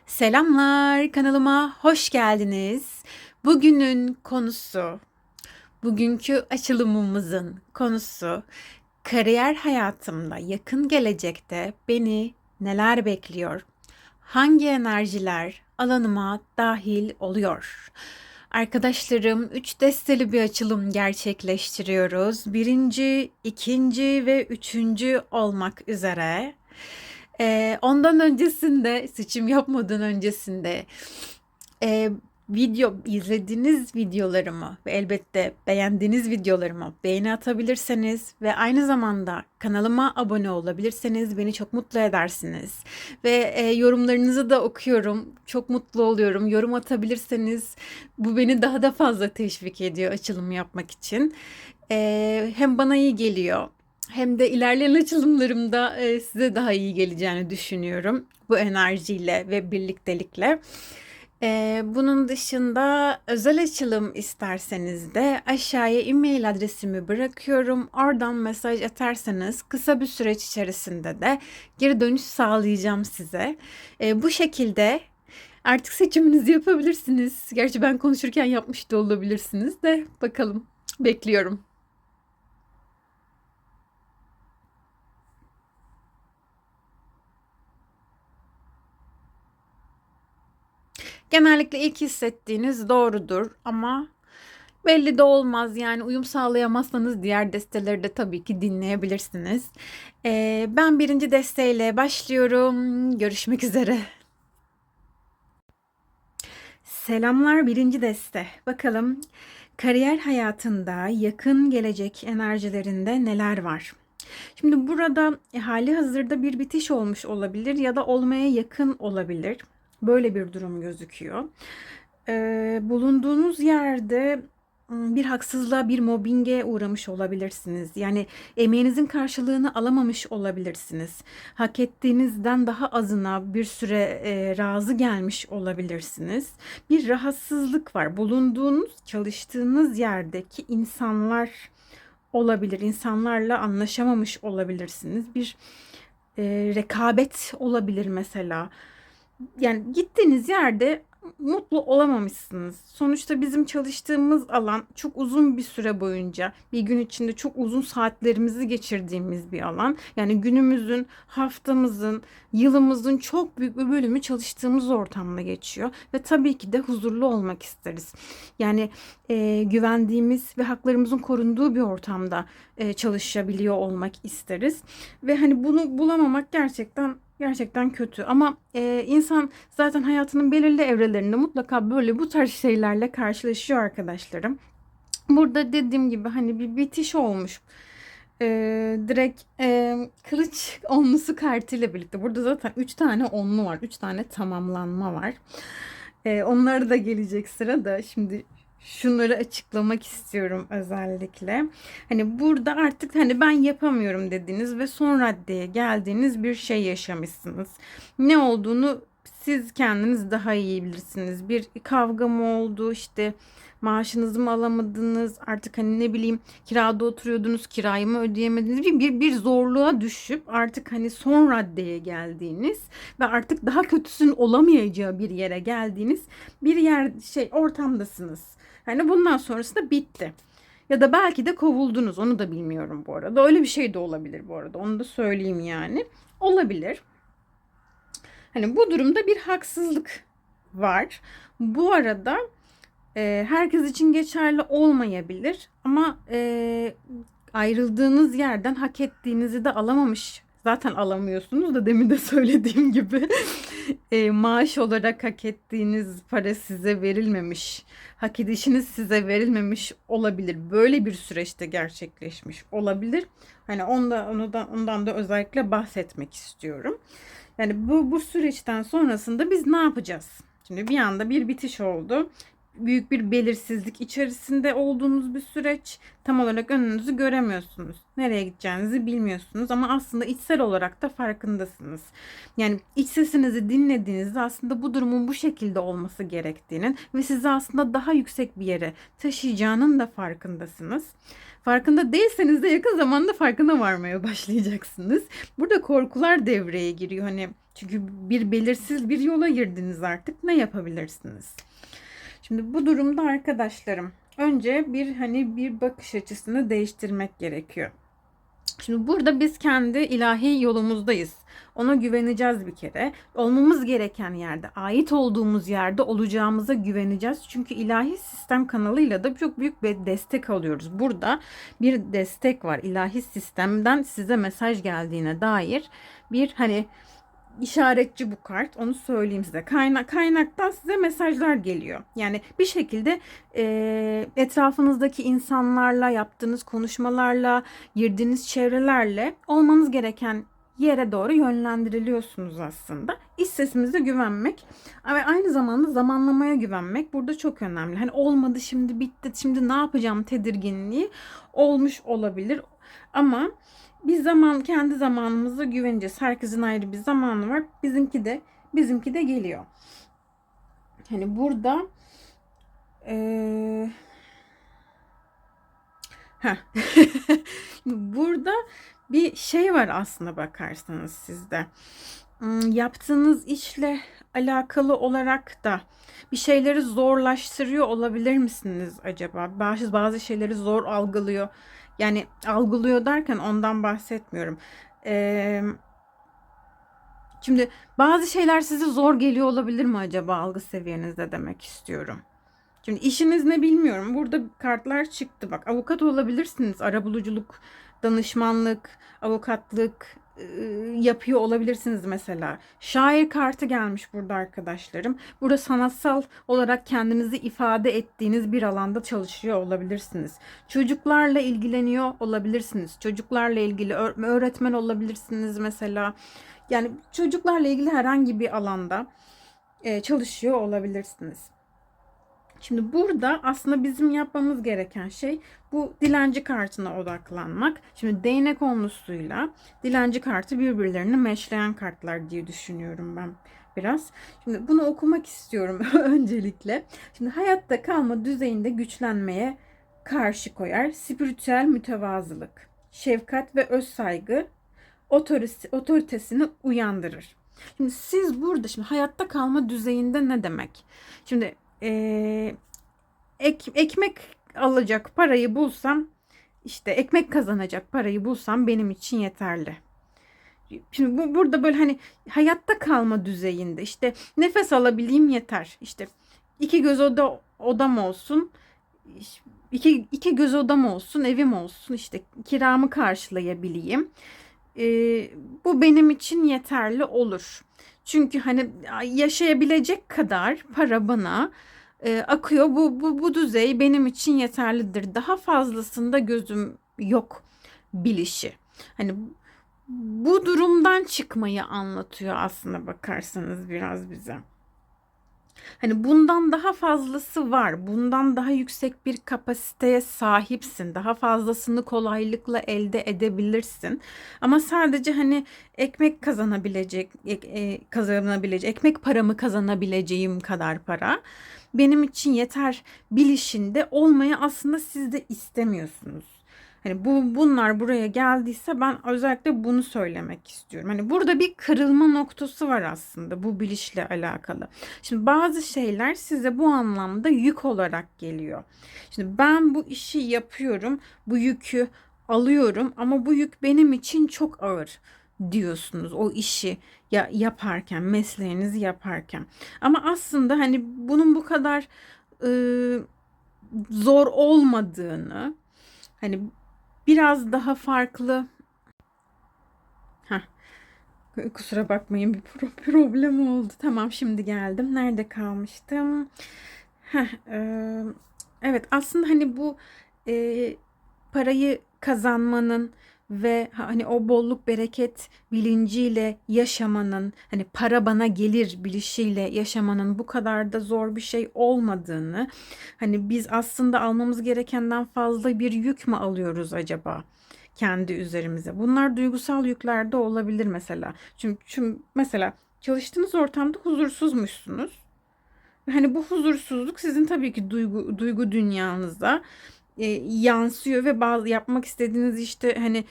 Selamlar, kanalıma hoş geldiniz. Bugünün konusu, bugünkü açılımımızın konusu kariyer hayatımda yakın gelecekte beni neler bekliyor? Hangi enerjiler alanıma dahil oluyor? Arkadaşlarım 3 desteli bir açılım gerçekleştiriyoruz. Birinci, ikinci ve üçüncü olmak üzere. Ondan öncesinde, seçim yapmadan öncesinde e, izlediğiniz videolarımı ve elbette beğendiğiniz videolarımı beğeni atabilirseniz ve aynı zamanda kanalıma abone olabilirseniz beni çok mutlu edersiniz. Ve yorumlarınızı da okuyorum. Çok mutlu oluyorum. Yorum atabilirseniz bu beni daha da fazla teşvik ediyor açılım yapmak için. Hem bana iyi geliyor hem de ilerleyen açılımlarımda size daha iyi geleceğini düşünüyorum bu enerjiyle ve birliktelikle. Bunun dışında özel açılım isterseniz de aşağıya e-mail adresimi bırakıyorum. Oradan mesaj atarsanız kısa bir süreç içerisinde de geri dönüş sağlayacağım size. Bu şekilde artık seçiminizi yapabilirsiniz. Gerçi ben konuşurken yapmış da olabilirsiniz de bakalım. Bekliyorum. Genellikle ilk hissettiğiniz doğrudur ama belli de olmaz. Yani uyum sağlayamazsanız diğer desteleri de tabii ki dinleyebilirsiniz. Ben birinci desteğiyle başlıyorum. Görüşmek üzere. Selamlar birinci deste. Bakalım kariyer hayatında yakın gelecek enerjilerinde neler var? Şimdi burada hali hazırda bir bitiş olmuş olabilir ya da olmaya yakın olabilir. Böyle bir durum gözüküyor. Bulunduğunuz yerde bir haksızlığa, bir mobbinge uğramış olabilirsiniz. Yani emeğinizin karşılığını alamamış olabilirsiniz. Hak ettiğinizden daha azına bir süre razı gelmiş olabilirsiniz. Bir rahatsızlık var. Bulunduğunuz, çalıştığınız yerdeki insanlar olabilir. İnsanlarla anlaşamamış olabilirsiniz. Bir rekabet olabilir mesela. Yani gittiğiniz yerde mutlu olamamışsınız. Sonuçta bizim çalıştığımız alan çok uzun bir süre boyunca bir gün içinde çok uzun saatlerimizi geçirdiğimiz bir alan. Yani günümüzün, haftamızın, yılımızın çok büyük bir bölümü çalıştığımız ortamda geçiyor ve tabii ki de huzurlu olmak isteriz. Yani güvendiğimiz ve haklarımızın korunduğu bir ortamda çalışabiliyor olmak isteriz ve hani bunu bulamamak gerçekten kötü ama insan zaten hayatının belirli evrelerinde mutlaka böyle bu tarz şeylerle karşılaşıyor arkadaşlarım. Burada dediğim gibi hani bir bitiş olmuş. Direkt kılıç onlusu kartıyla birlikte. Burada zaten 3 tane onlu var. 3 tane tamamlanma var. Onları da gelecek sırada. Şimdi şunları açıklamak istiyorum özellikle. Hani burada artık hani ben yapamıyorum dediğiniz ve son raddeye geldiğiniz bir şey yaşamışsınız. Ne olduğunu siz kendiniz daha iyi bilirsiniz. Bir kavga mı oldu, işte maaşınızı mı alamadınız, artık hani ne bileyim kirada oturuyordunuz, kirayı mı ödeyemediniz, bir zorluğa düşüp artık hani son raddeye geldiğiniz ve artık daha kötüsünün olamayacağı bir yere geldiğiniz bir yer, ortamdasınız. Hani bundan sonrası da bitti. Ya da belki de kovuldunuz. Onu da bilmiyorum bu arada. Öyle bir şey de olabilir bu arada. Onu da söyleyeyim yani. Olabilir. Hani bu durumda bir haksızlık var. Bu arada herkes için geçerli olmayabilir ama ayrıldığınız yerden hak ettiğinizi de alamamış. Zaten alamıyorsunuz da demin de söylediğim gibi maaş olarak hak ettiğiniz para size verilmemiş. Hak edişiniz size verilmemiş olabilir. Böyle bir süreçte gerçekleşmiş olabilir. Hani ondan da özellikle bahsetmek istiyorum. Yani bu süreçten sonrasında biz ne yapacağız? Şimdi bir anda bir bitiş oldu. Büyük bir belirsizlik içerisinde olduğunuz bir süreç. Tam olarak önünüzü göremiyorsunuz. Nereye gideceğinizi bilmiyorsunuz ama aslında içsel olarak da farkındasınız. Yani iç sesinizi dinlediğinizde aslında bu durumun bu şekilde olması gerektiğinin ve sizi aslında daha yüksek bir yere taşıyacağının da farkındasınız. Farkında değilseniz de yakın zamanda farkına varmaya başlayacaksınız. Burada korkular devreye giriyor. Hani çünkü bir belirsiz bir yola girdiniz artık. Ne yapabilirsiniz? Şimdi bu durumda arkadaşlarım önce bir bakış açısını değiştirmek gerekiyor. Şimdi burada biz kendi ilahi yolumuzdayız. Ona güveneceğiz bir kere. Olmamız gereken yerde, ait olduğumuz yerde olacağımıza güveneceğiz. Çünkü ilahi sistem kanalıyla da çok büyük bir destek alıyoruz. Burada bir destek var. İlahi sistemden size mesaj geldiğine dair bir işaretçi bu kart. Onu söyleyeyim size. Kaynaktan size mesajlar geliyor. Yani bir şekilde etrafınızdaki insanlarla, yaptığınız konuşmalarla, girdiğiniz çevrelerle olmanız gereken yere doğru yönlendiriliyorsunuz aslında. İç sesimize güvenmek ve aynı zamanda zamanlamaya güvenmek burada çok önemli. Hani olmadı, şimdi bitti, şimdi ne yapacağım tedirginliği olmuş olabilir. Ama biz kendi zamanımıza güveneceğiz. Herkesin ayrı bir zamanı var. Bizimki de geliyor. Hani burada burada bir şey var aslında bakarsanız sizde. Yaptığınız işle alakalı olarak da bir şeyleri zorlaştırıyor olabilir misiniz acaba? Bazı şeyleri zor algılıyor. Yani algılıyor derken ondan bahsetmiyorum. Şimdi bazı şeyler size zor geliyor olabilir mi acaba algı seviyenizde demek istiyorum. Şimdi işiniz ne bilmiyorum. Burada kartlar çıktı. Bak, avukat olabilirsiniz. Arabuluculuk, danışmanlık, avukatlık yapıyor olabilirsiniz mesela. Şair kartı gelmiş burada arkadaşlarım. Burada sanatsal olarak kendinizi ifade ettiğiniz bir alanda çalışıyor olabilirsiniz. Çocuklarla ilgileniyor olabilirsiniz. Çocuklarla ilgili öğretmen olabilirsiniz mesela. Yani çocuklarla ilgili herhangi bir alanda çalışıyor olabilirsiniz. Şimdi burada aslında bizim yapmamız gereken şey bu dilenci kartına odaklanmak. Şimdi değnek onlusuyla dilenci kartı birbirlerini meşleyen kartlar diye düşünüyorum ben biraz. Şimdi bunu okumak istiyorum öncelikle. Şimdi hayatta kalma düzeyinde güçlenmeye karşı koyar. Spiritüel mütevazılık, şefkat ve öz saygı otoritesini uyandırır. Şimdi siz burada hayatta kalma düzeyinde ne demek? Şimdi ekmek alacak parayı bulsam, işte ekmek kazanacak parayı bulsam benim için yeterli. Şimdi burada böyle hayatta kalma düzeyinde, işte nefes alabileyim yeter. İşte iki göz odam olsun, iki göz odam olsun, evim olsun, işte kiramı karşılayabileyim. Bu benim için yeterli olur. Çünkü yaşayabilecek kadar para bana akıyor. Bu düzey benim için yeterlidir. Daha fazlasında gözüm yok bilişi. Hani bu durumdan çıkmayı anlatıyor aslında bakarsanız biraz bize. Hani bundan daha fazlası var. Bundan daha yüksek bir kapasiteye sahipsin. Daha fazlasını kolaylıkla elde edebilirsin. Ama sadece ekmek kazanabilecek, ekmek paramı kazanabileceğim kadar para benim için yeter bilişinde olmayı aslında siz de istemiyorsunuz. Bunlar buraya geldiyse ben özellikle bunu söylemek istiyorum. Burada bir kırılma noktası var aslında bu bilişle alakalı. Şimdi bazı şeyler size bu anlamda yük olarak geliyor. Şimdi ben bu işi yapıyorum, bu yükü alıyorum ama bu yük benim için çok ağır diyorsunuz o işi yaparken, mesleğinizi yaparken. Ama aslında bunun bu kadar zor olmadığını, biraz daha farklı. Heh, kusura bakmayın, bir problem oldu. Tamam, şimdi geldim. Nerede kalmıştım? Heh, evet, aslında bu parayı kazanmanın ve o bolluk bereket bilinciyle yaşamanın, para bana gelir bilişiyle yaşamanın bu kadar da zor bir şey olmadığını, biz aslında almamız gerekenden fazla bir yük mü alıyoruz acaba kendi üzerimize? Bunlar duygusal yükler de olabilir mesela. Çünkü mesela çalıştığınız ortamda huzursuzmuşsunuz. Bu huzursuzluk sizin tabii ki duygu dünyanızda yansıyor ve bazı yapmak istediğiniz işte hani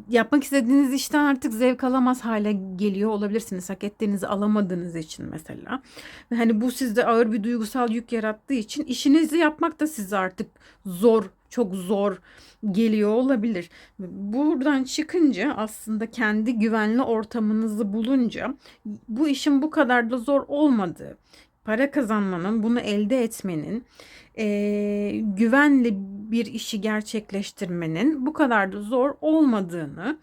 yapmak istediğiniz işten artık zevk alamaz hale geliyor olabilirsiniz. Hak ettiğinizi alamadığınız için mesela. Ve hani bu sizde ağır bir duygusal yük yarattığı için işinizi yapmak da size artık zor, çok zor geliyor olabilir. Buradan çıkınca aslında kendi güvenli ortamınızı bulunca bu işin bu kadar da zor olmadığı, para kazanmanın, bunu elde etmenin, güvenli bir işi gerçekleştirmenin bu kadar da zor olmadığını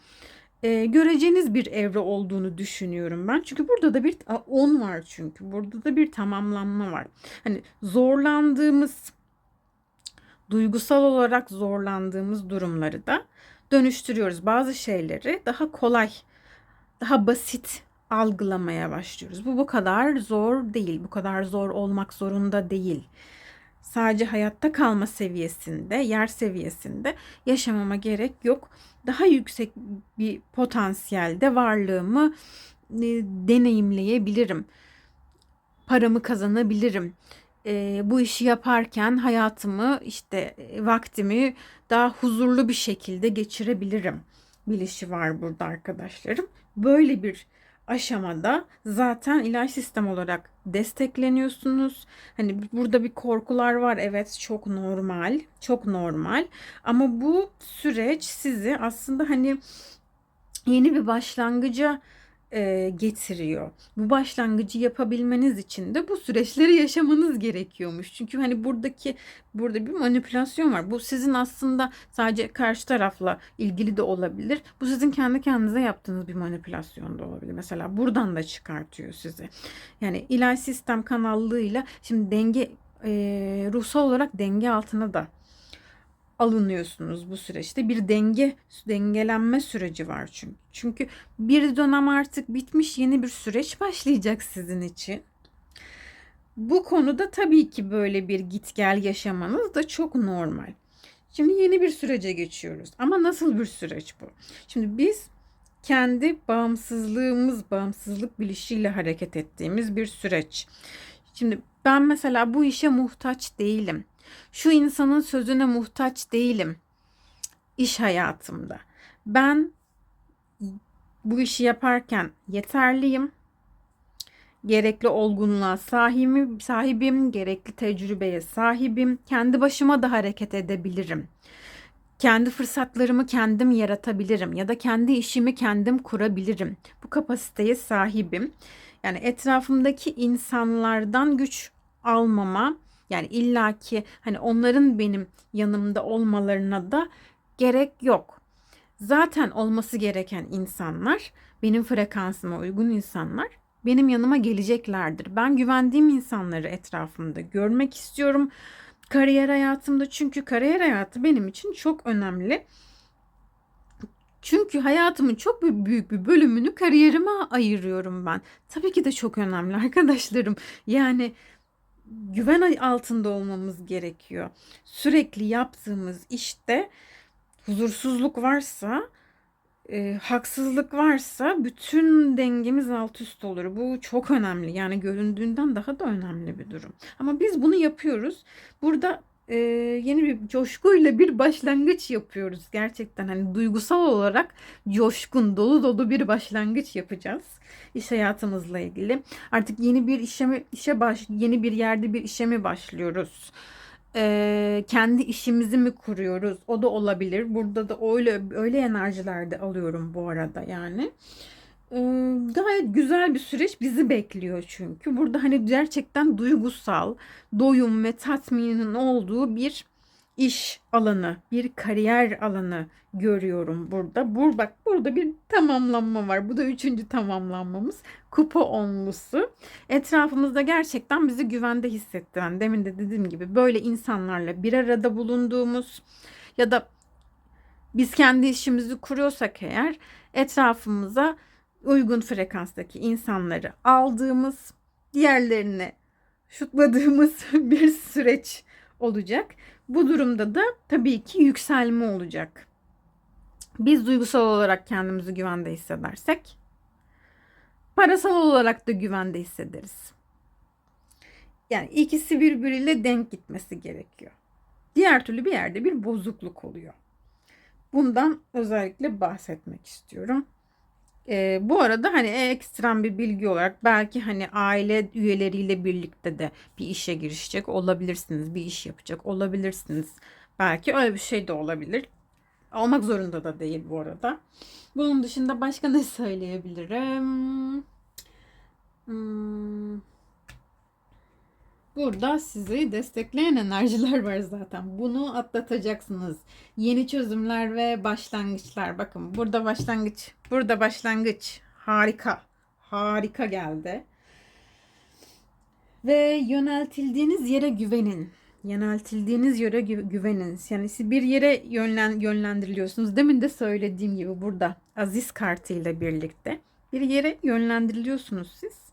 göreceğiniz bir evre olduğunu düşünüyorum ben. Çünkü burada da bir 10 var çünkü. Burada da bir tamamlanma var. Hani zorlandığımız, duygusal olarak zorlandığımız durumları da dönüştürüyoruz. Bazı şeyleri daha kolay, daha basit algılamaya başlıyoruz. Bu kadar zor değil. Bu kadar zor olmak zorunda değil. Sadece hayatta kalma seviyesinde, yer seviyesinde yaşamama gerek yok. Daha yüksek bir potansiyelde varlığımı deneyimleyebilirim. Paramı kazanabilirim. Bu işi yaparken hayatımı, işte vaktimi daha huzurlu bir şekilde geçirebilirim bilişi var burada arkadaşlarım. Böyle bir aşamada zaten ilahi sistem olarak destekleniyorsunuz. Hani burada bir korkular var. Evet, çok normal, çok normal. Ama bu süreç sizi aslında hani yeni bir başlangıca getiriyor. Bu başlangıcı yapabilmeniz için de bu süreçleri yaşamanız gerekiyormuş. Çünkü hani burada bir manipülasyon var. Bu sizin aslında sadece karşı tarafla ilgili de olabilir. Bu sizin kendi kendinize yaptığınız bir manipülasyon da olabilir. Mesela buradan da çıkartıyor sizi. Yani ilahi sistem kanallığıyla şimdi ruhsal olarak denge altına da alınıyorsunuz bu süreçte. Bir dengelenme süreci var çünkü. Çünkü bir dönem artık bitmiş, yeni bir süreç başlayacak sizin için. Bu konuda tabii ki böyle bir git gel yaşamanız da çok normal. Şimdi yeni bir sürece geçiyoruz. Ama nasıl bir süreç bu? Şimdi biz kendi bağımsızlık bilişiyle hareket ettiğimiz bir süreç. Şimdi ben mesela bu işe muhtaç değilim. Şu insanın sözüne muhtaç değilim iş hayatımda. Ben bu işi yaparken yeterliyim. Gerekli olgunluğa sahibim, gerekli tecrübeye sahibim. Kendi başıma da hareket edebilirim. Kendi fırsatlarımı kendim yaratabilirim ya da kendi işimi kendim kurabilirim. Bu kapasiteye sahibim. Yani etrafımdaki insanlardan güç almama, yani illaki hani onların benim yanımda olmalarına da gerek yok. Zaten olması gereken insanlar, benim frekansıma uygun insanlar benim yanıma geleceklerdir. Ben güvendiğim insanları etrafımda görmek istiyorum. Kariyer hayatımda, çünkü kariyer hayatı benim için çok önemli. Çünkü hayatımın çok büyük bir bölümünü kariyerime ayırıyorum ben. Tabii ki de çok önemli arkadaşlarım. Yani güven altında olmamız gerekiyor. Sürekli yaptığımız işte huzursuzluk varsa, haksızlık varsa bütün dengemiz alt üst olur. Bu çok önemli. Yani göründüğünden daha da önemli bir durum. Ama biz bunu yapıyoruz. Burada yeni bir coşkuyla bir başlangıç yapıyoruz. Gerçekten hani duygusal olarak coşkun, dolu dolu bir başlangıç yapacağız. İş hayatımızla ilgili. Artık yeni bir yeni bir yerde bir işe mi başlıyoruz? Kendi işimizi mi kuruyoruz? O da olabilir. Burada da öyle enerjilerde alıyorum bu arada yani. Gayet güzel bir süreç bizi bekliyor çünkü. Burada hani gerçekten duygusal doyum ve tatminin olduğu bir iş alanı, bir kariyer alanı görüyorum burada. Bak, burada bir tamamlanma var. Bu da üçüncü tamamlanmamız. Kupa onlusu. Etrafımızda gerçekten bizi güvende hissettiren, demin de dediğim gibi böyle insanlarla bir arada bulunduğumuz ya da biz kendi işimizi kuruyorsak eğer etrafımıza uygun frekanstaki insanları aldığımız, diğerlerini şutladığımız bir süreç olacak. Bu durumda da tabii ki yükselme olacak. Biz duygusal olarak kendimizi güvende hissedersek, parasal olarak da güvende hissederiz. Yani ikisi birbiriyle denk gitmesi gerekiyor. Diğer türlü bir yerde bir bozukluk oluyor. Bundan özellikle bahsetmek istiyorum. Bu arada hani ekstrem bir bilgi olarak belki hani aile üyeleriyle birlikte de bir işe girişecek olabilirsiniz. Bir iş yapacak olabilirsiniz. Belki öyle bir şey de olabilir. Olmak zorunda da değil bu arada. Bunun dışında başka ne söyleyebilirim? Hmm, Burada sizi destekleyen enerjiler var zaten. Bunu atlatacaksınız. Yeni çözümler ve başlangıçlar. Bakın burada başlangıç. Burada başlangıç. Harika. Harika geldi. Ve yöneltildiğiniz yere güvenin. Yöneltildiğiniz yere güvenin. Yani siz bir yere yönlendiriliyorsunuz. Demin de söylediğim gibi burada Aziz kartıyla birlikte bir yere yönlendiriliyorsunuz siz.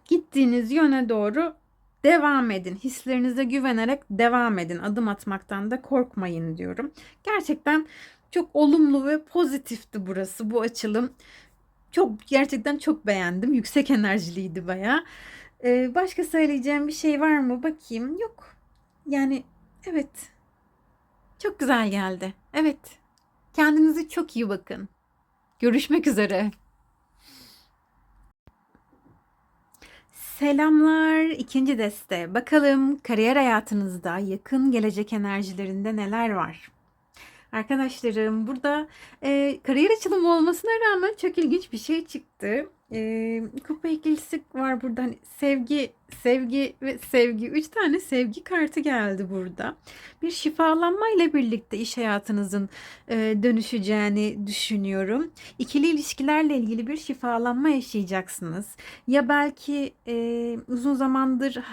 Gittiğiniz yöne doğru devam edin. Hislerinize güvenerek devam edin. Adım atmaktan da korkmayın diyorum. Gerçekten çok olumlu ve pozitifti burası, bu açılım. Gerçekten çok beğendim. Yüksek enerjiliydi bayağı. Başka söyleyeceğim bir şey var mı? Bakayım. Yok. Yani evet. Çok güzel geldi. Evet. Kendinize çok iyi bakın. Görüşmek üzere. Selamlar, ikinci deste. Bakalım kariyer hayatınızda yakın gelecek enerjilerinde neler var? Arkadaşlarım burada kariyer açılımı olmasına rağmen çok ilginç bir şey çıktı. Kupa ikilisi var burada. Hani sevgi, sevgi ve sevgi. 3 tane sevgi kartı geldi burada. Bir şifalanma ile birlikte iş hayatınızın dönüşeceğini düşünüyorum. İkili ilişkilerle ilgili bir şifalanma yaşayacaksınız. Ya belki uzun zamandır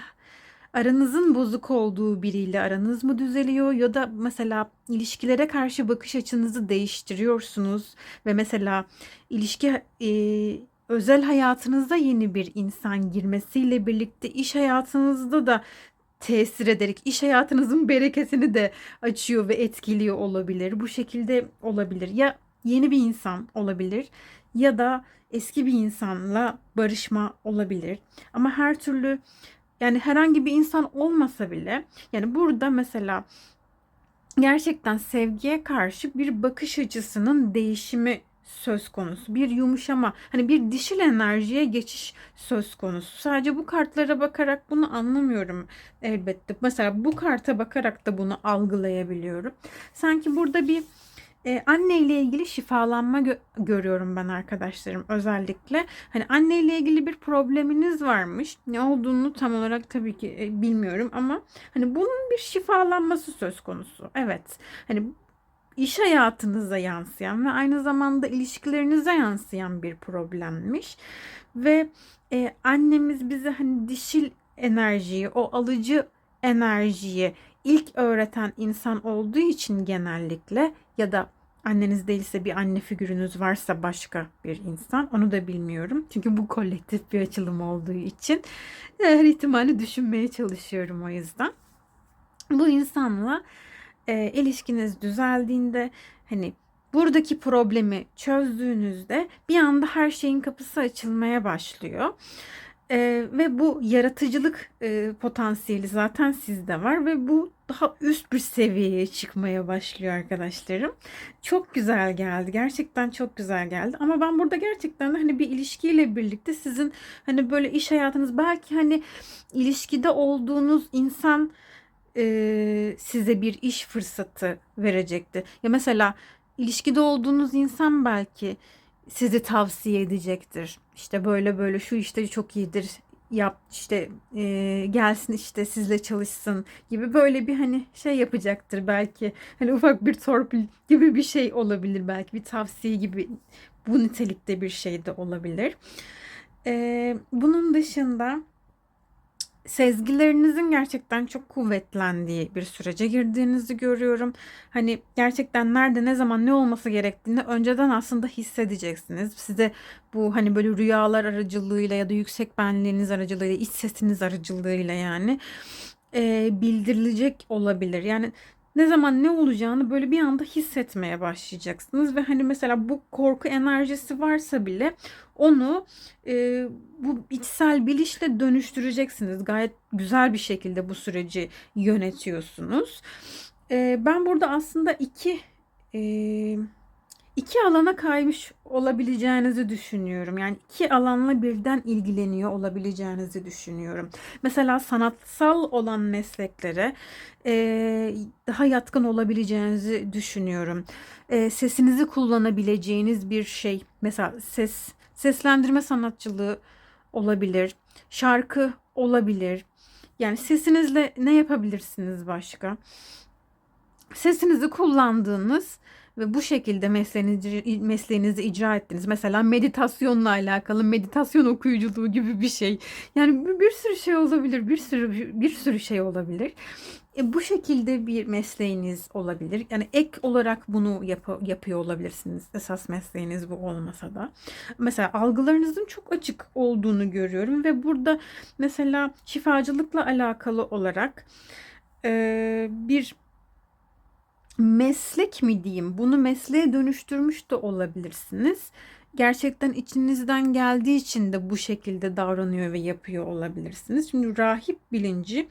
aranızın bozuk olduğu biriyle aranız mı düzeliyor, ya da mesela ilişkilere karşı bakış açınızı değiştiriyorsunuz ve mesela ilişki özel hayatınızda yeni bir insan girmesiyle birlikte iş hayatınızda da tesir ederek iş hayatınızın bereketini de açıyor ve etkiliyor olabilir. Bu şekilde olabilir. Ya yeni bir insan olabilir ya da eski bir insanla barışma olabilir. Ama her türlü, yani herhangi bir insan olmasa bile, yani burada mesela gerçekten sevgiye karşı bir bakış açısının değişimi söz konusu. Bir yumuşama, hani bir dişil enerjiye geçiş söz konusu. Sadece bu kartlara bakarak bunu anlamıyorum elbette. Mesela bu karta bakarak da bunu algılayabiliyorum. Sanki burada bir anne ile ilgili şifalanma görüyorum ben arkadaşlarım, özellikle. Hani anne ile ilgili bir probleminiz varmış. Ne olduğunu tam olarak tabii ki bilmiyorum ama hani bunun bir şifalanması söz konusu. Evet. Hani iş hayatınıza yansıyan ve aynı zamanda ilişkilerinize yansıyan bir problemmiş. Ve annemiz bize hani dişil enerjiyi, o alıcı enerjiyi ilk öğreten insan olduğu için genellikle, ya da anneniz değilse bir anne figürünüz varsa başka bir insan, onu da bilmiyorum. Çünkü bu kolektif bir açılım olduğu için her ihtimali düşünmeye çalışıyorum o yüzden. Bu insanla ilişkiniz düzeldiğinde, hani buradaki problemi çözdüğünüzde bir anda her şeyin kapısı açılmaya başlıyor. Ve bu yaratıcılık potansiyeli zaten sizde var ve bu daha üst bir seviyeye çıkmaya başlıyor arkadaşlarım. Çok güzel geldi. Gerçekten çok güzel geldi. Ama ben burada gerçekten de hani bir ilişkiyle birlikte sizin hani böyle iş hayatınız, belki hani ilişkide olduğunuz insan size bir iş fırsatı verecekti. Ya mesela ilişkide olduğunuz insan belki sizi tavsiye edecektir. İşte böyle böyle şu işte çok iyidir. Yap işte, gelsin işte sizle çalışsın gibi, böyle bir hani şey yapacaktır belki. Hani ufak bir torpil gibi bir şey olabilir, belki bir tavsiye gibi, bu nitelikte bir şey de olabilir. Bunun dışında sezgilerinizin gerçekten çok kuvvetlendiği bir sürece girdiğinizi görüyorum. Hani gerçekten nerede, ne zaman, ne olması gerektiğini önceden aslında hissedeceksiniz. Size bu hani böyle rüyalar aracılığıyla ya da yüksek benliğiniz aracılığıyla, iç sesiniz aracılığıyla yani bildirilecek olabilir. Yani Ne zaman ne olacağını böyle bir anda hissetmeye başlayacaksınız ve hani mesela bu korku enerjisi varsa bile onu bu içsel bilişle dönüştüreceksiniz. Gayet güzel bir şekilde bu süreci yönetiyorsunuz. Ben burada aslında e, iki alana kaymış olabileceğinizi düşünüyorum. Yani iki alanla birden ilgileniyor olabileceğinizi düşünüyorum. Mesela sanatsal olan mesleklere daha yatkın olabileceğinizi düşünüyorum. Sesinizi kullanabileceğiniz bir şey. Mesela seslendirme sanatçılığı olabilir. Şarkı olabilir. Yani sesinizle ne yapabilirsiniz başka? Sesinizi kullandığınız ve bu şekilde mesleğinizi icra ettiniz. Mesela meditasyonla alakalı meditasyon okuyuculuğu gibi bir şey. Yani bir sürü şey olabilir, bir sürü şey olabilir. Bu şekilde bir mesleğiniz olabilir. Yani ek olarak bunu yapıyor olabilirsiniz. Esas mesleğiniz bu olmasa da. Mesela algılarınızın çok açık olduğunu görüyorum ve burada mesela şifacılıkla alakalı olarak bir meslek mi diyeyim? Bunu mesleğe dönüştürmüş de olabilirsiniz. Gerçekten içinizden geldiği için de bu şekilde davranıyor ve yapıyor olabilirsiniz. Şimdi rahip bilinci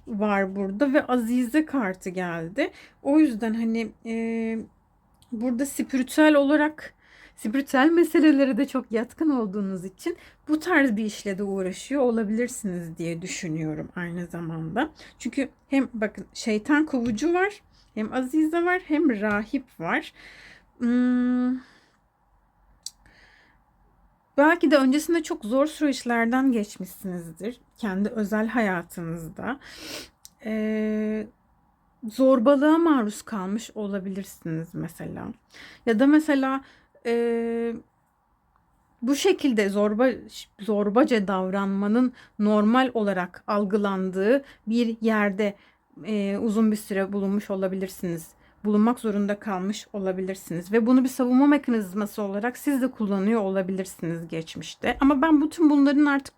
var burada ve Azize kartı geldi. O yüzden hani burada spiritüel meselelere de çok yatkın olduğunuz için bu tarz bir işle de uğraşıyor olabilirsiniz diye düşünüyorum aynı zamanda. Çünkü hem bakın şeytan kovucu var, hem Azize var, hem rahip var. Hmm, belki de öncesinde çok zor süreçlerden geçmişsinizdir kendi özel hayatınızda. Ee, Zorbalığa maruz kalmış olabilirsiniz mesela. Ya da mesela e, bu şekilde zorbaca davranmanın normal olarak algılandığı bir yerde uzun bir süre bulunmuş olabilirsiniz. Bulunmak zorunda kalmış olabilirsiniz ve bunu bir savunma mekanizması olarak siz de kullanıyor olabilirsiniz geçmişte. Ama ben bütün bunların artık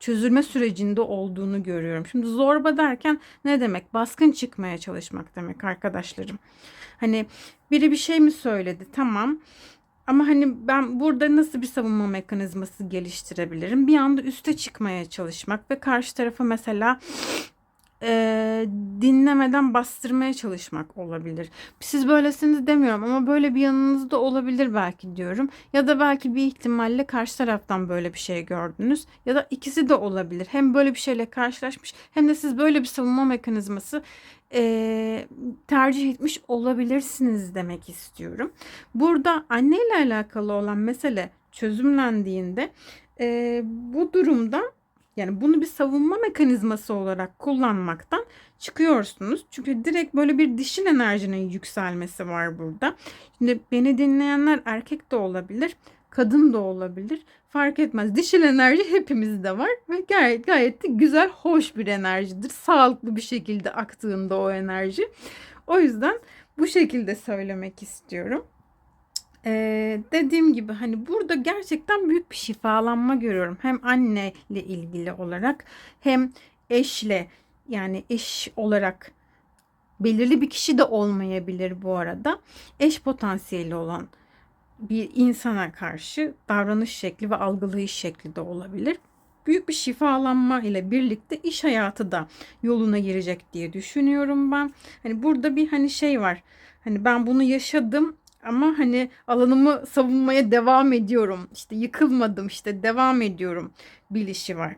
çözülme sürecinde olduğunu görüyorum. Şimdi zorba derken ne demek? Baskın çıkmaya çalışmak demek arkadaşlarım. Hani biri bir şey mi söyledi? Tamam. Ama hani ben burada nasıl bir savunma mekanizması geliştirebilirim? Bir anda üste çıkmaya çalışmak ve karşı tarafa mesela e, dinlemeden bastırmaya çalışmak olabilir. Siz böylesiniz demiyorum ama böyle bir yanınızda olabilir belki diyorum. Ya da belki bir ihtimalle karşı taraftan böyle bir şey gördünüz. Ya da ikisi de olabilir. Hem böyle bir şeyle karşılaşmış hem de siz böyle bir savunma mekanizması e, tercih etmiş olabilirsiniz demek istiyorum. Burada anneyle alakalı olan mesele çözümlendiğinde bu durumda yani bunu bir savunma mekanizması olarak kullanmaktan çıkıyorsunuz. Çünkü direkt böyle bir dişil enerjinin yükselmesi var burada. Şimdi beni dinleyenler erkek de olabilir, kadın da olabilir. Fark etmez. Dişil enerji hepimizde var ve gayet de güzel, hoş bir enerjidir. Sağlıklı bir şekilde aktığında o enerji. O yüzden bu şekilde söylemek istiyorum. Dediğim gibi hani burada gerçekten büyük bir şifalanma görüyorum. Hem anneyle ilgili olarak hem eşle, yani eş olarak belirli bir kişi de olmayabilir bu arada. Eş potansiyeli olan bir insana karşı davranış şekli ve algılayış şekli de olabilir. Büyük bir şifalanma ile birlikte iş hayatı da yoluna girecek diye düşünüyorum ben. Hani burada bir hani şey var. Hani ben bunu yaşadım ama hani alanımı savunmaya devam ediyorum. İşte yıkılmadım, işte devam ediyorum bilişi var.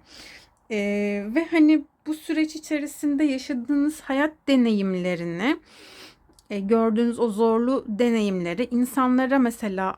Ve hani bu süreç içerisinde yaşadığınız hayat deneyimlerini, gördüğünüz o zorlu deneyimleri insanlara mesela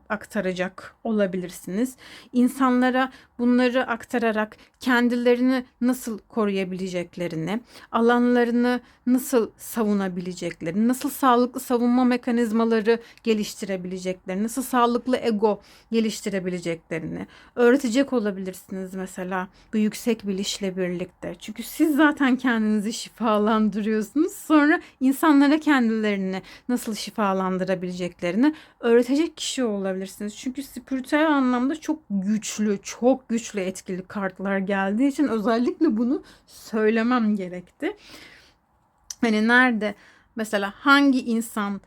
aktaracak olabilirsiniz. İnsanlara bunları aktararak kendilerini nasıl koruyabileceklerini, alanlarını nasıl savunabileceklerini, nasıl sağlıklı savunma mekanizmaları geliştirebileceklerini, nasıl sağlıklı ego geliştirebileceklerini öğretecek olabilirsiniz mesela bu yüksek bilişle birlikte. Çünkü siz zaten kendinizi şifalandırıyorsunuz. Sonra insanlara kendilerini nasıl şifalandırabileceklerini öğretecek kişi olabilirsiniz. Çünkü spiritüel anlamda çok güçlü etkili kartlar geldiği için özellikle bunu söylemem gerekti. Hani nerede mesela hangi insan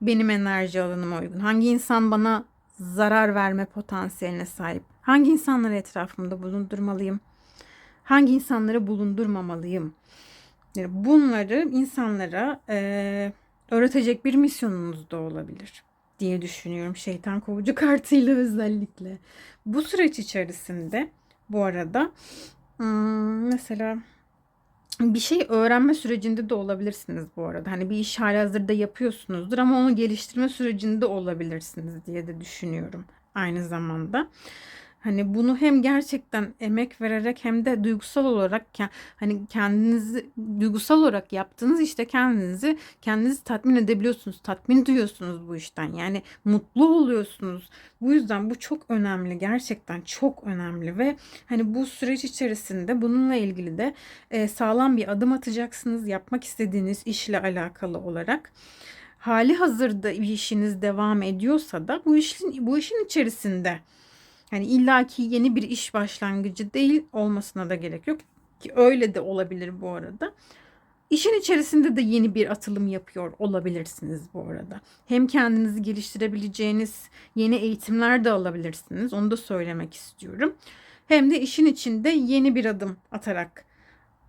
benim enerji alanıma uygun? Hangi insan bana zarar verme potansiyeline sahip? Hangi insanları etrafımda bulundurmalıyım? Hangi insanları bulundurmamalıyım? Yani bunları insanlara öğretecek bir misyonunuz da olabilir diye düşünüyorum. Şeytan kovucu kartıyla özellikle. Bu süreç içerisinde bu arada mesela bir şey öğrenme sürecinde de olabilirsiniz bu arada. Hani bir iş halihazırda yapıyorsunuzdur ama onu geliştirme sürecinde olabilirsiniz diye de düşünüyorum aynı zamanda. Hani bunu hem gerçekten emek vererek hem de duygusal olarak hani kendinizi duygusal olarak yaptığınız işte kendinizi tatmin edebiliyorsunuz. Tatmin duyuyorsunuz bu işten. Yani mutlu oluyorsunuz. Bu yüzden bu çok önemli. Gerçekten çok önemli ve hani bu süreç içerisinde bununla ilgili de sağlam bir adım atacaksınız yapmak istediğiniz işle alakalı olarak. Hali hazırda bir işiniz devam ediyorsa da bu işin içerisinde hani illaki yeni bir iş başlangıcı değil olmasına da gerek yok ki öyle de olabilir bu arada. İşin içerisinde de yeni bir atılım yapıyor olabilirsiniz bu arada. Hem kendinizi geliştirebileceğiniz yeni eğitimler de alabilirsiniz. Onu da söylemek istiyorum. Hem de işin içinde yeni bir adım atarak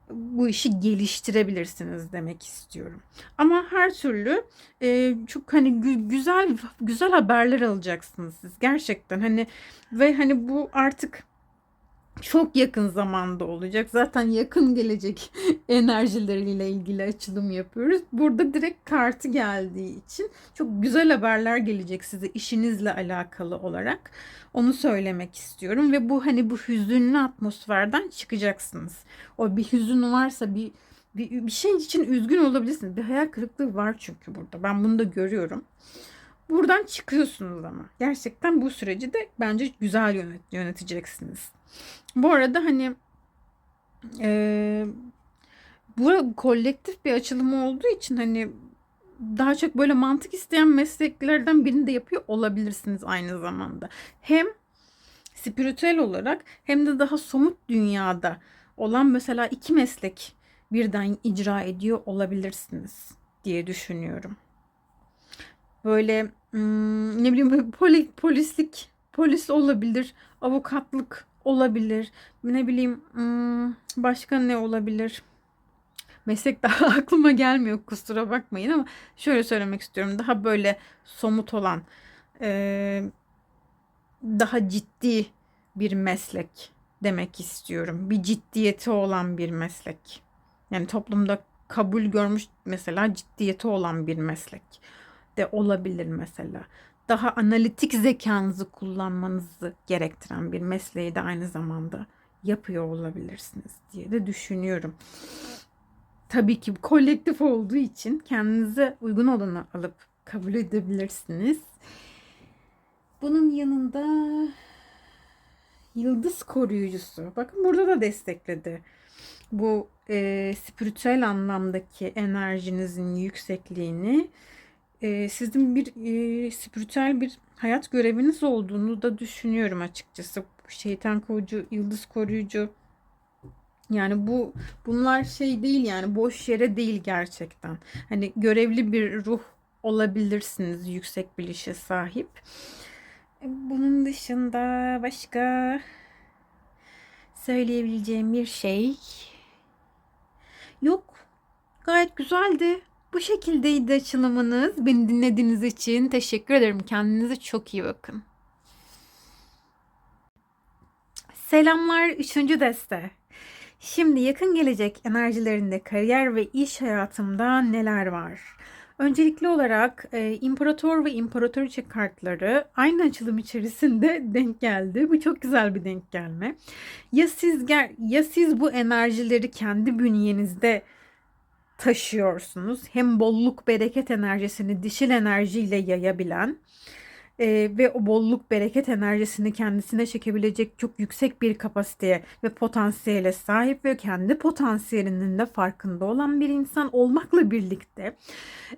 bu işi geliştirebilirsiniz demek istiyorum. Ama her türlü çok hani güzel güzel haberler alacaksınız siz gerçekten hani ve hani bu artık çok yakın zamanda olacak. Zaten yakın gelecek enerjileriyle ilgili açılım yapıyoruz. Burada direkt kartı geldiği için çok güzel haberler gelecek size işinizle alakalı olarak. Onu söylemek istiyorum ve bu hani bu hüzünlü atmosferden çıkacaksınız. O bir hüzün varsa bir şey için üzgün olabilirsiniz. Bir hayal kırıklığı var çünkü burada. Ben bunu da görüyorum. Buradan çıkıyorsunuz ama. Gerçekten bu süreci de bence güzel yöneteceksiniz. Bu arada hani e, bu kolektif bir açılım olduğu için hani daha çok böyle mantık isteyen mesleklerden birini de yapıyor olabilirsiniz aynı zamanda. Hem spiritüel olarak hem de daha somut dünyada olan mesela iki meslek birden icra ediyor olabilirsiniz diye düşünüyorum. Böyle ne bileyim böyle polislik, polis olabilir, avukatlık olabilir. Ne bileyim başka ne olabilir? Meslek daha aklıma gelmiyor kusura bakmayın ama şöyle söylemek istiyorum. Daha böyle somut olan, eee, daha ciddi bir meslek demek istiyorum. Bir ciddiyeti olan bir meslek. Yani toplumda kabul görmüş mesela ciddiyeti olan bir meslek de olabilir mesela. Daha analitik zekanızı kullanmanızı gerektiren bir mesleği de aynı zamanda yapıyor olabilirsiniz diye de düşünüyorum. Tabii ki kolektif olduğu için kendinize uygun olanı alıp kabul edebilirsiniz. Bunun yanında yıldız koruyucusu. Bakın burada da destekledi. Bu spiritüel anlamdaki enerjinizin yüksekliğini sizin bir spiritüel bir hayat göreviniz olduğunu da düşünüyorum açıkçası. Şeytan kovucu, yıldız koruyucu. Yani bunlar şey değil yani boş yere değil gerçekten. Hani görevli bir ruh olabilirsiniz yüksek bilişe sahip. Bunun dışında başka söyleyebileceğim bir şey yok. Gayet güzeldi. Bu şekildeydi açılımınız. Beni dinlediğiniz için teşekkür ederim. Kendinize çok iyi bakın. Selamlar 3. deste. Şimdi yakın gelecek enerjilerinde kariyer ve iş hayatımda neler var? Öncelikli olarak İmparator ve İmparatoriçe kartları aynı açılım içerisinde denk geldi. Bu çok güzel bir denk gelme. Ya siz bu enerjileri kendi bünyenizde taşıyorsunuz. Hem bolluk bereket enerjisini dişil enerjiyle yayabilen ve o bolluk bereket enerjisini kendisine çekebilecek çok yüksek bir kapasiteye ve potansiyele sahip ve kendi potansiyelinin de farkında olan bir insan olmakla birlikte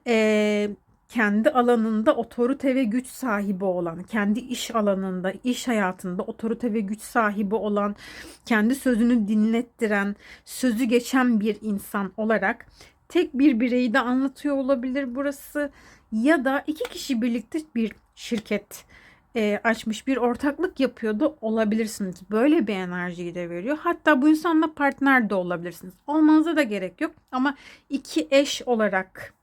e, kendi alanında otorite ve güç sahibi olan, kendi iş alanında, iş hayatında otorite ve güç sahibi olan, kendi sözünü dinlettiren, sözü geçen bir insan olarak tek bir bireyi de anlatıyor olabilir burası. Ya da iki kişi birlikte bir şirket açmış, bir ortaklık yapıyor da olabilirsiniz. Böyle bir enerjiyi de veriyor. Hatta bu insanla partner de olabilirsiniz. Olmanıza da gerek yok ama iki eş olarak,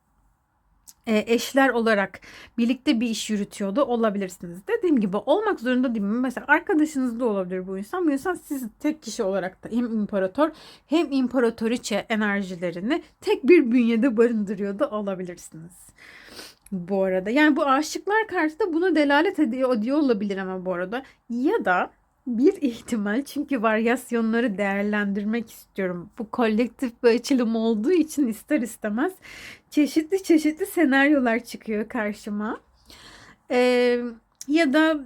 eşler olarak birlikte bir iş yürütüyor da olabilirsiniz. Dediğim gibi olmak zorunda değil mi? Mesela arkadaşınız da olabilir bu insan. Bu insan siz tek kişi olarak da hem imparator hem imparatoriçe enerjilerini tek bir bünyede barındırıyor da olabilirsiniz. Bu arada yani bu aşıklar karşı da buna delalet ediyor diyor olabilir ama bu arada. Ya da bir ihtimal, çünkü varyasyonları değerlendirmek istiyorum. Bu kolektif bir açılım olduğu için ister istemez çeşitli çeşitli senaryolar çıkıyor karşıma. Ee, Ya da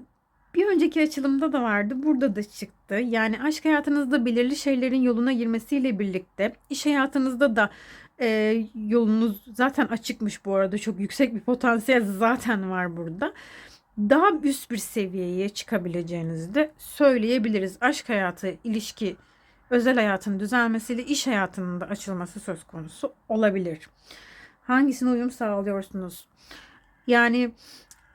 bir önceki açılımda da vardı, burada da çıktı. Yani aşk hayatınızda belirli şeylerin yoluna girmesiyle birlikte iş hayatınızda da yolunuz zaten açıkmış bu arada. Çok yüksek bir potansiyel zaten var burada. Daha üst bir seviyeye çıkabileceğinizi de söyleyebiliriz. Aşk hayatı, ilişki, özel hayatın düzelmesiyle iş hayatının da açılması söz konusu olabilir. Hangisine uyum sağlıyorsunuz? Yani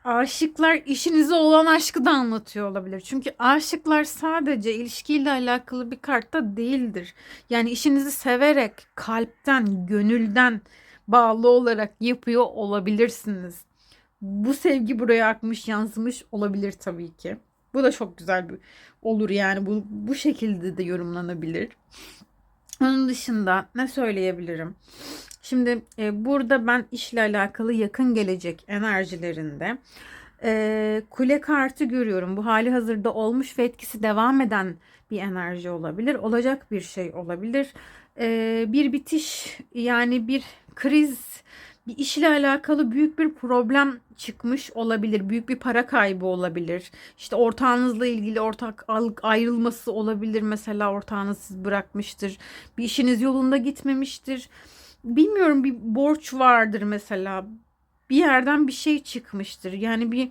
aşıklar işinize olan aşkı da anlatıyor olabilir. Çünkü aşıklar sadece ilişkiyle alakalı bir kartta değildir. Yani işinizi severek, kalpten, gönülden bağlı olarak yapıyor olabilirsiniz. Bu sevgi buraya akmış, yansımış olabilir tabii ki. Bu da çok güzel bir olur yani bu şekilde de yorumlanabilir. Onun dışında ne söyleyebilirim? Şimdi burada ben işle alakalı yakın gelecek enerjilerinde kule kartı görüyorum. Bu hali hazırda olmuş ve etkisi devam eden bir enerji olabilir. Olacak bir şey olabilir. Bir bitiş, yani bir kriz, bir işle alakalı büyük bir problem çıkmış olabilir. Büyük bir para kaybı olabilir. İşte ortağınızla ilgili ortak ayrılması olabilir. Mesela ortağınız siz bırakmıştır. Bir işiniz yolunda gitmemiştir. Bilmiyorum, bir borç vardır mesela. Bir yerden bir şey çıkmıştır. Yani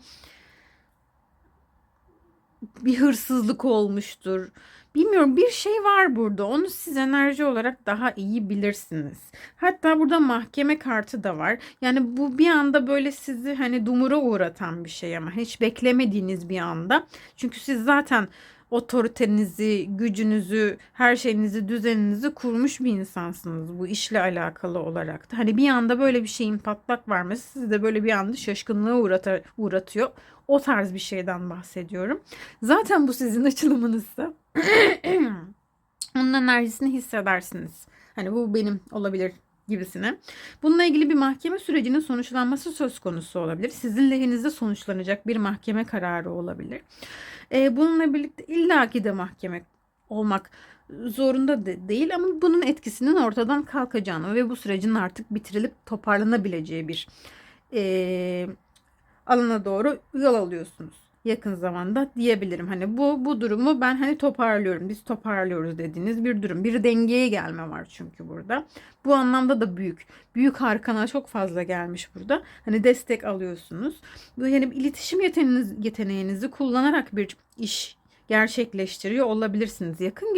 bir hırsızlık olmuştur. Bilmiyorum, bir şey var burada. Onu siz enerji olarak daha iyi bilirsiniz. Hatta burada mahkeme kartı da var. Yani bu bir anda böyle sizi hani dumura uğratan bir şey ama hiç beklemediğiniz bir anda. Çünkü siz zaten otoritenizi, gücünüzü, her şeyinizi, düzeninizi kurmuş bir insansınız bu işle alakalı olarak da. Hani bir anda böyle bir şeyin patlak vermesi sizi de böyle bir anda şaşkınlığa uğratıyor. O tarz bir şeyden bahsediyorum. Zaten bu sizin açılımınızsa onun enerjisini hissedersiniz. Hani bu benim olabilir gibisine. Bununla ilgili bir mahkeme sürecinin sonuçlanması söz konusu olabilir. Sizin lehinizde sonuçlanacak bir mahkeme kararı olabilir. Bununla birlikte illaki de mahkeme olmak zorunda değil ama bunun etkisinin ortadan kalkacağını ve bu sürecin artık bitirilip toparlanabileceği bir e, alana doğru yol alıyorsunuz yakın zamanda diyebilirim. Hani bu durumu ben hani toparlıyorum. Biz toparlıyoruz dediğiniz bir durum. Bir dengeye gelme var çünkü burada. Bu anlamda da büyük arkana çok fazla gelmiş burada. Hani destek alıyorsunuz. Bu yani iletişim yeteneğinizi kullanarak bir iş gerçekleştiriyor olabilirsiniz. Yakın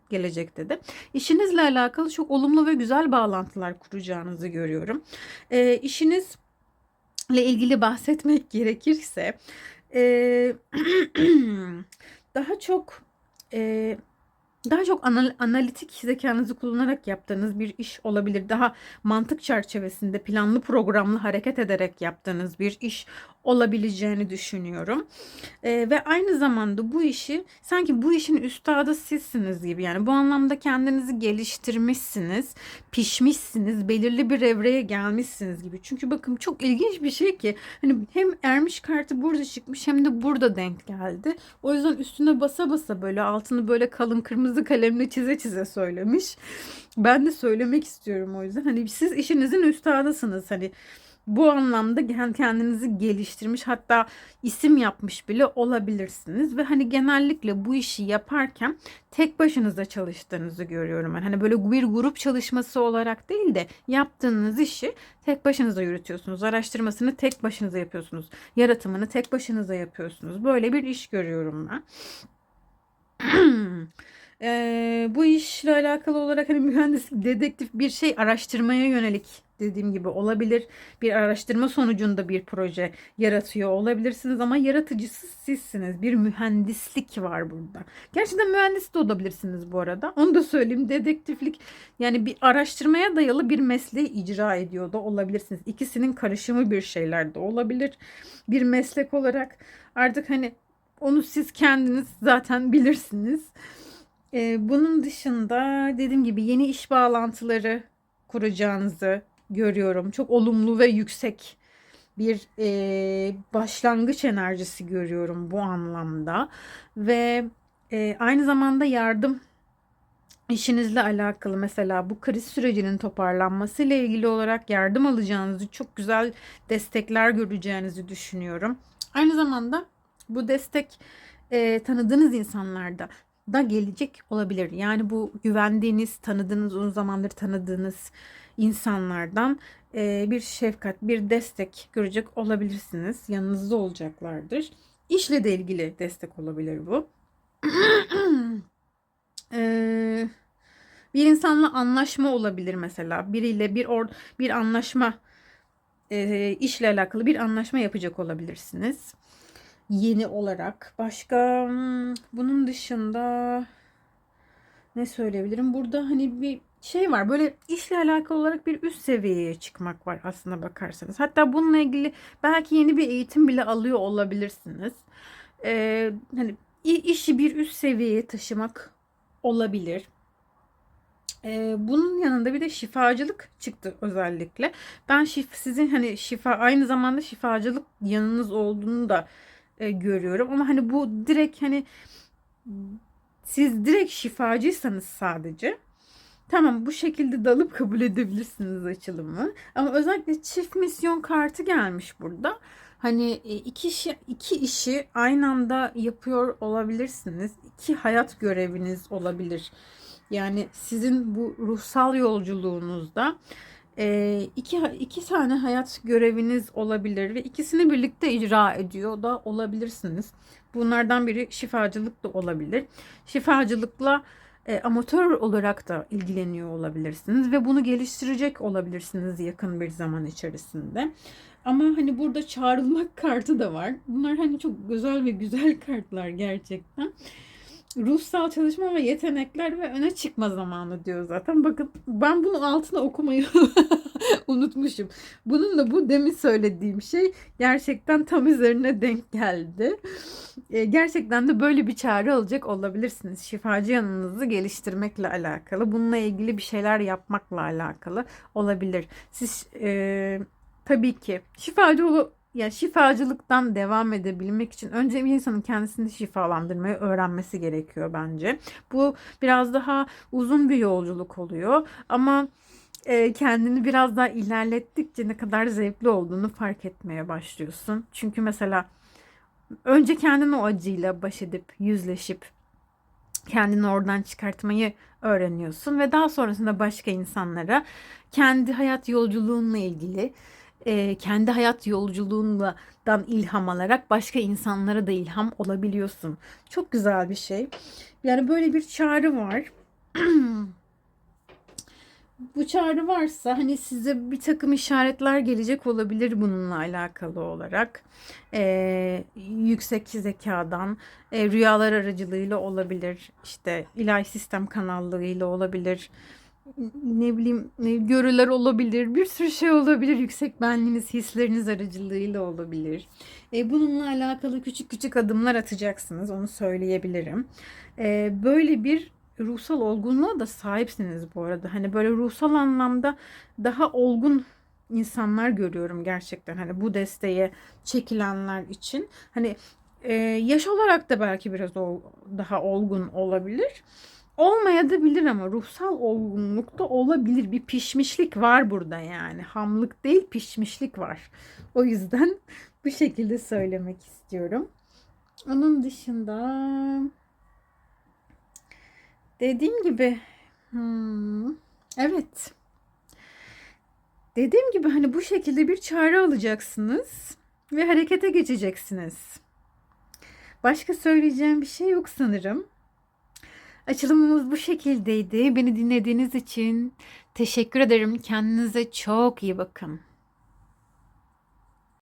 gelecekte de işinizle alakalı çok olumlu ve güzel bağlantılar kuracağınızı görüyorum. İşiniz ile ilgili bahsetmek gerekirse eee, daha çok eee, daha çok analitik zekanızı kullanarak yaptığınız bir iş olabilir. Daha mantık çerçevesinde planlı programlı hareket ederek yaptığınız bir iş olabileceğini düşünüyorum. Ve aynı zamanda bu işi sanki bu işin üstadı sizsiniz gibi, yani bu anlamda kendinizi geliştirmişsiniz, pişmişsiniz, belirli bir evreye gelmişsiniz gibi. Çünkü bakın çok ilginç bir şey ki hani hem ermiş kartı burada çıkmış hem de burada denk geldi. O yüzden üstüne basa basa böyle altını böyle kalın kırmızı kalemle çize çize söylemiş. Ben de söylemek istiyorum o yüzden. Hani siz işinizin üstadısınız. Hani bu anlamda kendinizi geliştirmiş, hatta isim yapmış bile olabilirsiniz ve hani genellikle bu işi yaparken tek başınıza çalıştığınızı görüyorum ben. Hani böyle bir grup çalışması olarak değil de yaptığınız işi tek başınıza yürütüyorsunuz. Araştırmasını tek başınıza yapıyorsunuz. Yaratımını tek başınıza yapıyorsunuz. Böyle bir iş görüyorum ben. Bu işle alakalı olarak hani mühendislik, dedektif bir şey araştırmaya yönelik dediğim gibi olabilir. Bir araştırma sonucunda bir proje yaratıyor olabilirsiniz ama yaratıcısı sizsiniz. Bir mühendislik var burada. Gerçekten mühendis de olabilirsiniz bu arada. Onu da söyleyeyim. Dedektiflik yani bir araştırmaya dayalı bir mesleği icra ediyor da olabilirsiniz. İkisinin karışımı bir şeyler de olabilir. Bir meslek olarak artık hani onu siz kendiniz zaten bilirsiniz. Bunun dışında dediğim gibi yeni iş bağlantıları kuracağınızı görüyorum. Çok olumlu ve yüksek bir başlangıç enerjisi görüyorum bu anlamda. Ve aynı zamanda yardım işinizle alakalı mesela bu kriz sürecinin toparlanması ile ilgili olarak yardım alacağınızı, çok güzel destekler göreceğinizi düşünüyorum. Aynı zamanda bu destek tanıdığınız insanlarda da gelecek olabilir. Yani bu güvendiğiniz, tanıdığınız, uzun zamandır tanıdığınız insanlardan bir şefkat, bir destek görecek olabilirsiniz. Yanınızda olacaklardır. İşle de ilgili destek olabilir bu. Eee, Bir insanla anlaşma olabilir mesela. Biriyle bir anlaşma, işle alakalı bir anlaşma yapacak olabilirsiniz. Yeni olarak. Başka bunun dışında ne söyleyebilirim? Burada hani bir şey var. Böyle işle alakalı olarak bir üst seviyeye çıkmak var aslında bakarsanız. Hatta bununla ilgili belki yeni bir eğitim bile alıyor olabilirsiniz. Hani işi bir üst seviyeye taşımak olabilir. Bunun yanında bir de şifacılık çıktı özellikle. Ben sizin hani aynı zamanda şifacılık yanınız olduğunu da görüyorum. Ama hani bu direkt hani siz direkt şifacıysanız sadece tamam, bu şekilde dalıp kabul edebilirsiniz açılımı. Ama özellikle çift misyon kartı gelmiş burada. Hani iki işi aynı anda yapıyor olabilirsiniz. İki hayat göreviniz olabilir. Yani sizin bu ruhsal yolculuğunuzda iki tane hayat göreviniz olabilir ve ikisini birlikte icra ediyor da olabilirsiniz. Bunlardan biri şifacılık da olabilir. Şifacılıkla amatör olarak da ilgileniyor olabilirsiniz ve bunu geliştirecek olabilirsiniz yakın bir zaman içerisinde. Ama hani burada çağrılmak kartı da var. Bunlar hani çok güzel ve güzel kartlar gerçekten. Ruhsal çalışma ve yetenekler ve öne çıkma zamanı diyor zaten. Bakın ben bunu altına okumayı unutmuşum. Bununla bu demin söylediğim şey gerçekten tam üzerine denk geldi. Gerçekten de böyle bir çağrı alacak olabilirsiniz. Şifacı yanınızı geliştirmekle alakalı. Bununla ilgili bir şeyler yapmakla alakalı olabilir. Siz tabii ki yani şifacılıktan devam edebilmek için önce bir insanın kendisini şifalandırmayı öğrenmesi gerekiyor bence. Bu biraz daha uzun bir yolculuk oluyor ama kendini biraz daha ilerlettikçe ne kadar zevkli olduğunu fark etmeye başlıyorsun. Çünkü mesela önce kendin o acıyla baş edip yüzleşip kendini oradan çıkartmayı öğreniyorsun ve daha sonrasında başka insanlara kendi hayat yolculuğunla ilgili kendi hayat yolculuğundan ilham alarak başka insanlara da ilham olabiliyorsun. Çok güzel bir şey. Yani böyle bir çağrı var. Bu çağrı varsa hani size bir takım işaretler gelecek olabilir bununla alakalı olarak. Yüksek zekadan, rüyalar aracılığıyla olabilir. İşte ilahi sistem kanallığıyla olabilir. Ne bileyim görüler olabilir. Bir sürü şey olabilir. Yüksek benliğiniz, hisleriniz aracılığıyla olabilir. Bununla alakalı küçük küçük adımlar atacaksınız. Onu söyleyebilirim. Böyle bir ruhsal olgunluğa da sahipsiniz bu arada. Hani böyle ruhsal anlamda daha olgun insanlar görüyorum gerçekten. Hani bu desteğe çekilenler için. Hani yaş olarak da belki biraz daha olgun olabilir. Olmaya da bilir ama ruhsal olgunluk da olabilir. Bir pişmişlik var burada yani. Hamlık değil, pişmişlik var. O yüzden bu şekilde söylemek istiyorum. Onun dışında dediğim gibi evet. Dediğim gibi hani bu şekilde bir çağrı alacaksınız ve harekete geçeceksiniz. Başka söyleyeceğim bir şey yok sanırım. Açılımımız bu şekildeydi. Beni dinlediğiniz için teşekkür ederim. Kendinize çok iyi bakın.